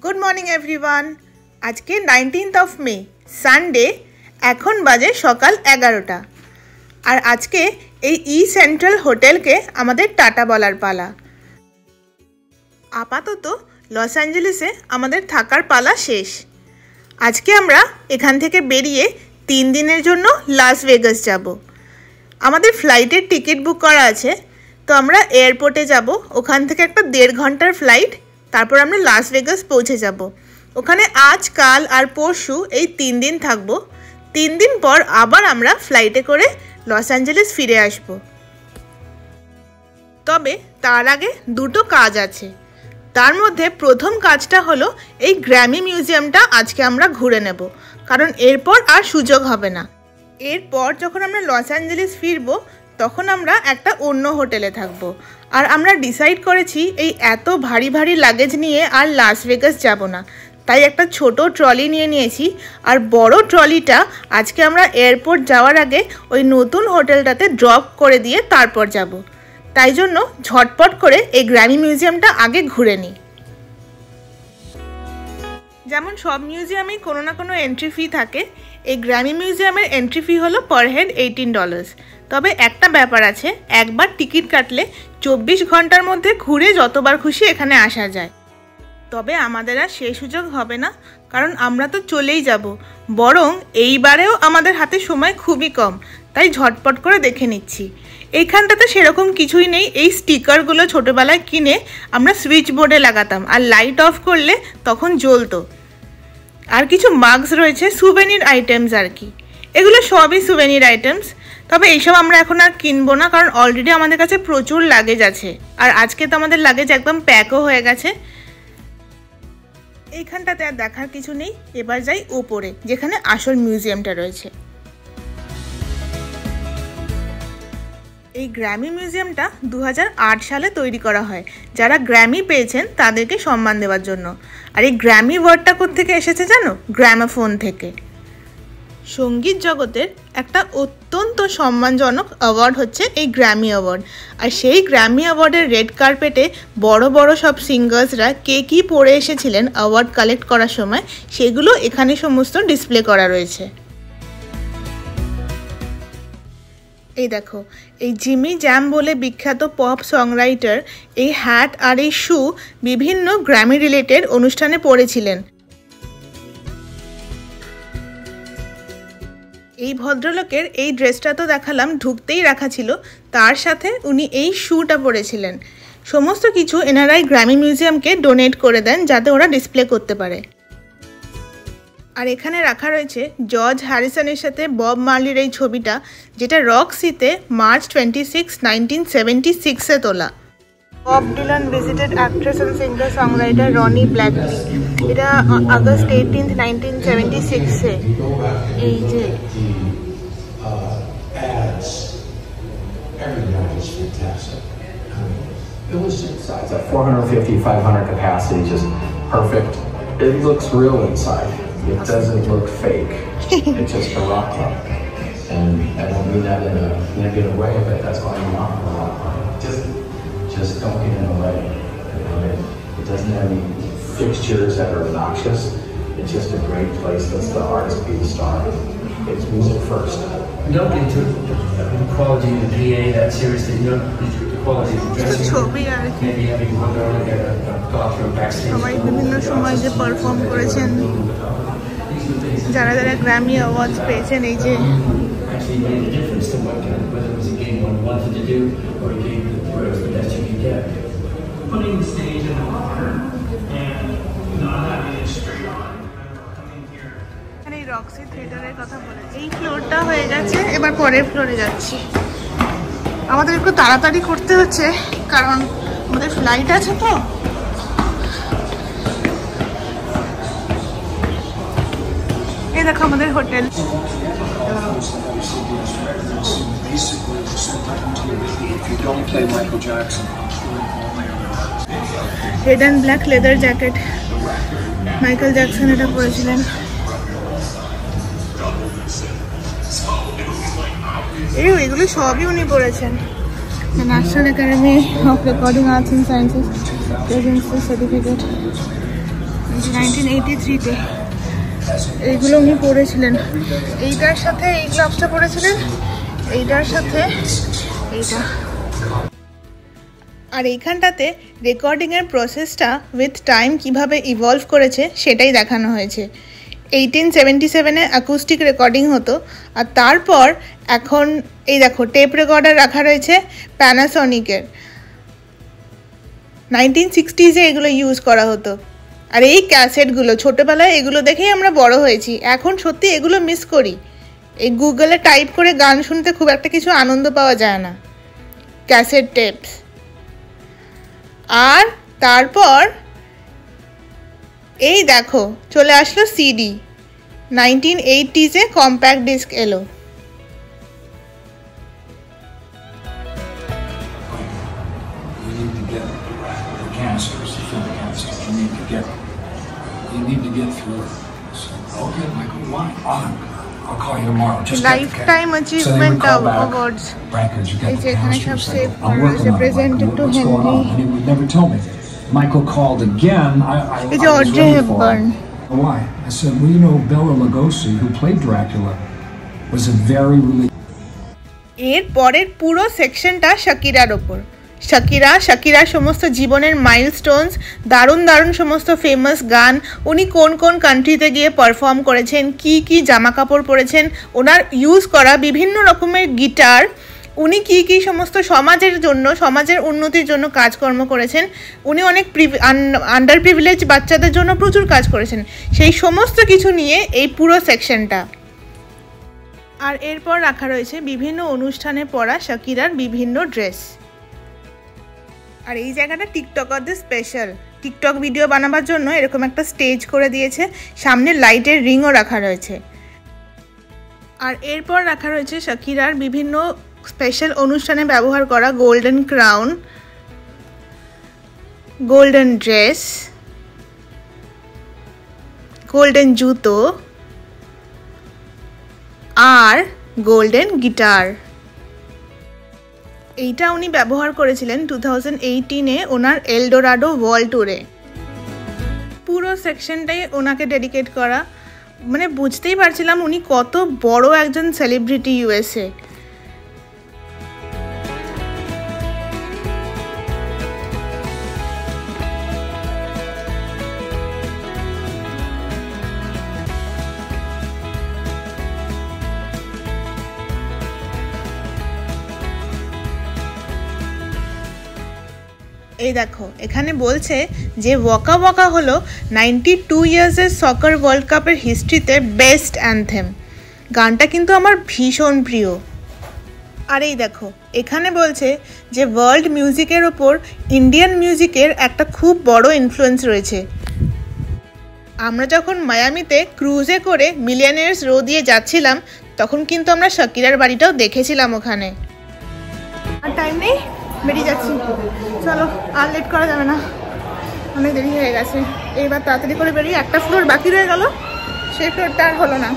Good morning everyone. आज के 19th of May Sunday एखन बाजे सकाल 11टा और आज के ई सेंट्रल होटेल के आमादेर टाटा बलार पाला। आपातत लस एंजेलिसे आमादेर थाकार पाला शेष। आज के आमरा एखान थेके बेरिये 3 दिनेर जोन्नो लास वेगास जाबो। आमादेर फ्लाइटेर टिकिट बुक करा आछे, तो आमरा एयरपोर्टे जाबो। ओखान थेके एकटा 1.5 घंटार फ्लाइट, तारपर आमरा लास वेगास पौঁছে যাব। ওখানে আজ কাল আর পরশু এই 3 দিন থাকবো। 3 দিন পর আবার আমরা ফ্লাইটে করে লস অ্যাঞ্জেলেস ফিরে আসব। তবে তার আগে দুটো কাজ আছে। তার মধ্যে প্রথম কাজটা হলো এই গ্র্যামি মিউজিয়ামটা আজকে আমরা ঘুরে নেব, কারণ এরপর আর সুযোগ হবে না। এরপর যখন আমরা লস অ্যাঞ্জেলেস ফিরবো তখন আমরা একটা অন্য হোটেলে থাকবো। আর আমরা ডিসাইড করেছি এই এত ভারী ভারী লাগেজ নিয়ে আর লাস ভেগাস যাব না, তাই একটা ছোট ট্রলি নিয়ে নিয়েছি। আর বড় ট্রলিটা আজকে আমরা এয়ারপোর্ট যাওয়ার আগে ওই নতুন হোটেলটাতে ড্রপ করে দিয়ে তারপর যাব। তাই জন্য ঝটপট করে এই গ্র্যামি মিউজিয়ামটা আগে ঘুরে নিই। যেমন সব মিউজিয়ামেই কোনো না কোনো এন্ট্রি ফি থাকে, এই গ্র্যামি মিউজিয়ামের এন্ট্রি ফি হলো পার হেড $18। তবে একটা ব্যাপার আছে, একবার টিকিট কাটলে 24 ঘন্টার মধ্যে ঘুরে যতবার খুশি এখানে আসা যায়। তবে আমাদের আর সেই সুযোগ হবে না, কারণ আমরা তো চলেই যাব। বরং এইবারেও আমাদের হাতে সময় খুবই কম, তাই ঝটপট করে দেখে নিচ্ছি। এইখানটাতে সেরকম কিছুই নেই। এই স্টিকারগুলো ছোটোবেলায় কিনে আমরা সুইচ বোর্ডে লাগাতাম, আর লাইট অফ করলে তখন জ্বলতো। আর কিছু মাস্ক রয়েছে, সুভেনির আইটেমস আর কি। এগুলো সবই সুভেনির আইটেমস। তবে এইসব আমরা এখন আর কিনবো না, কারণ অলরেডি আমাদের কাছে প্রচুর লাগেজ আছে। আর আজকে তো আমাদের লাগেজ একদম প্যাকও হয়ে গেছে। এইখানটাতে আর দেখার কিছু নেই। এবার যাই উপরে, যেখানে আসল মিউজিয়ামটা রয়েছে। এই গ্র্যামি মিউজিয়ামটা 2008 সালে তৈরি করা হয়, যারা গ্র্যামি পেয়েছেন তাদেরকে সম্মান দেওয়ার জন্য। আর এই গ্র্যামি ওয়ার্ডটা কোত্থেকে এসেছে জানো? গ্রামাফোন থেকে। সঙ্গীত জগতের একটা অত্যন্ত সম্মানজনক অ্যাওয়ার্ড হচ্ছে এই গ্র্যামি অ্যাওয়ার্ড। আর সেই গ্র্যামি অ্যাওয়ার্ডের রেড কার্পেটে বড় বড় সব সিঙ্গার্সরা কে কী পরে এসেছিলেন অ্যাওয়ার্ড কালেক্ট করার সময়, সেগুলো এখানে সমস্ত ডিসপ্লে করা রয়েছে। এই দেখো, এই জিমি জ্যাম বলে বিখ্যাত পপ সংরাইটার এই হ্যাট আর এই শু বিভিন্ন গ্র্যামি রিলেটেড অনুষ্ঠানে পরেছিলেন। এই ভদ্রলোকের এই ড্রেসটা তো দেখালাম, ঢুকতেই রাখা ছিল, তার সাথে উনি এই শুটা পরেছিলেন। সমস্ত কিছু এনারাই গ্র্যামি মিউজিয়ামকে ডোনেট করে দেন, যাতে ওরা ডিসপ্লে করতে পারে। আর এখানে রাখা রয়েছে জর্জ হ্যারিসনের সাথে বব মার্লির এই ছবিটা, যেটা রক্সিতে মার্চ 26, 1976-এ তোলা। Bob Dylan visited actress and singer songwriter Ronnie Blakley. এটা আগস্ট 18, 1976-এ। এই যে It's a 450-500 capacity, just perfect. It looks real inside. It doesn't look fake. It's just a rock club. And I don't mean that in a negative way, but that's why you want a rock club. Just don't get in the way. It doesn't have any fixtures that are obnoxious. It's just a great place. Lets the artist be the star. It's music first. You don't get to the quality of the PA that seriously. You don't get to the quality of the dressing room. Maybe having one girl get a doctor backstage. সবাই বিভিন্ন সময় যে perform করেছেন, যারা যারা Grammy awards পেয়েছেন, এই যে actually made a difference to whether it was a game one wanted to do or a game where it was the best you could get. Putting the stage in the water and not having it straight on. Coming here. এখানে এই Roxie থিয়েটারের কথা বলেছি। এই ফ্লোরটা হয়ে গেছে, এবার পরের ফ্লোরে যাচ্ছি। আমাদের একটু তাড়াতাড়ি করতে হচ্ছে, কারণ আমাদের ফ্লাইট আছে তো। এই দেখো আমাদের hotel. Red and black leather jacket, Michael Jackson এটা পরেছিলেন। এগুলো সবই উনি পড়েছেন। National Academy of Recording Arts and Sciences presidency certificate, 1983-তে এইগুলো উনি পরেছিলেন। এইটার সাথে এই গ্লাভসটা পরেছিলেন, এইটার সাথে এইটা। আর এইখানটাতে রেকর্ডিংয়ের প্রসেসটা উইথ টাইম কিভাবে ইভলভ করেছে সেটাই দেখানো হয়েছে। 1877-এ অ্যাকুস্টিক রেকর্ডিং হতো, আর তারপর এখন এই দেখো টেপ রেকর্ডার রাখা রয়েছে প্যানাসনিকের। 1960s-এ এগুলো ইউজ করা হতো। আর এই ক্যাসেটগুলো ছোটোবেলায় এগুলো দেখেই আমরা বড় হয়েছি, এখন সত্যি এগুলো মিস করি। এই গুগলে টাইপ করে গান শুনতে খুব একটা কিছু আনন্দ পাওয়া যায় না, ক্যাসেট টেপস। আর তারপর এই দেখো চলে আসলো সিডি। 1980s-এ কম্প্যাক্ট ডিস্ক এলো। Lifetime Achievement Awards. এই যে এখানে সব সেভ করা রয়েছে, presented to Henry. Michael called again. এই যে Audrey Hepburn. Why? I said, well, you know, Bela Lugosi, who played Dracula, was a very এর পরের পুরো সেকশনটা শাকিরার ওপর। শাকিরার সমস্ত জীবনের মাইলস্টোনস, দারুণ দারুণ সমস্ত ফেমাস গান, উনি কোন কোন কান্ট্রিতে গিয়ে পারফর্ম করেছেন, কি জামা কাপড় পরেছেন, ওনার ইউজ করা বিভিন্ন রকমের গিটার, উনি কি সমস্ত সমাজের জন্য, সমাজের উন্নতির জন্য কাজকর্ম করেছেন। উনি অনেক আন্ডার প্রিভিলেজ বাচ্চাদের জন্য প্রচুর কাজ করেছেন। সেই সমস্ত কিছু নিয়ে এই পুরো সেকশনটা। আর এরপর রাখা রয়েছে বিভিন্ন অনুষ্ঠানে পরা শাকিরার বিভিন্ন ড্রেস। আর এই জায়গাটা টিকটকারদের স্পেশাল, টিকটক ভিডিও বানাবার জন্য এরকম একটা স্টেজ করে দিয়েছে, সামনে লাইটের রিংও রাখা রয়েছে। আর এরপর রাখা রয়েছে শাকিরার বিভিন্ন স্পেশাল অনুষ্ঠানে ব্যবহার করা golden crown, golden dress, golden জুতো আর গোল্ডেন গিটার। এইটা উনি ব্যবহার করেছিলেন 2018-এ ওনার এলডোরাডো ওয়ার্ল্ড ট্যুরে। পুরো সেকশনটাই ওনাকে ডেডিকেট করা, মানে বুঝতেই পারছিলাম উনি কত বড় একজন সেলিব্রিটি ইউএসএ। এই দেখো এখানে বলছে যে ওয়াকা ওয়াকা হলো 92 ইয়ার্সের সকার ওয়ার্ল্ড কাপের হিস্ট্রিতে বেস্ট অ্যানথেম। গানটা কিন্তু আমার ভীষণ প্রিয়। আর এই দেখো এখানে বলছে যে ওয়ার্ল্ড মিউজিকের ওপর ইন্ডিয়ান মিউজিকের একটা খুব বড় ইনফ্লুয়েন্স রয়েছে। আমরা যখন মায়ামিতে ক্রুজে করে মিলিয়নিয়ার্স রো দিয়ে যাচ্ছিলাম তখন কিন্তু আমরা শাকিরার বাড়িটাও দেখেছিলাম ওখানে। আর টাইম নেই, বেরিয়ে যাচ্ছি, চলো আর লেট করা যাবে না, অনেক দেরি হয়ে গেছে। এইবার তাড়াতাড়ি করে বেরিয়ে, একটা ফ্লোর বাকি রয়ে গেল, সেই ফ্লোরটা আর হলো না।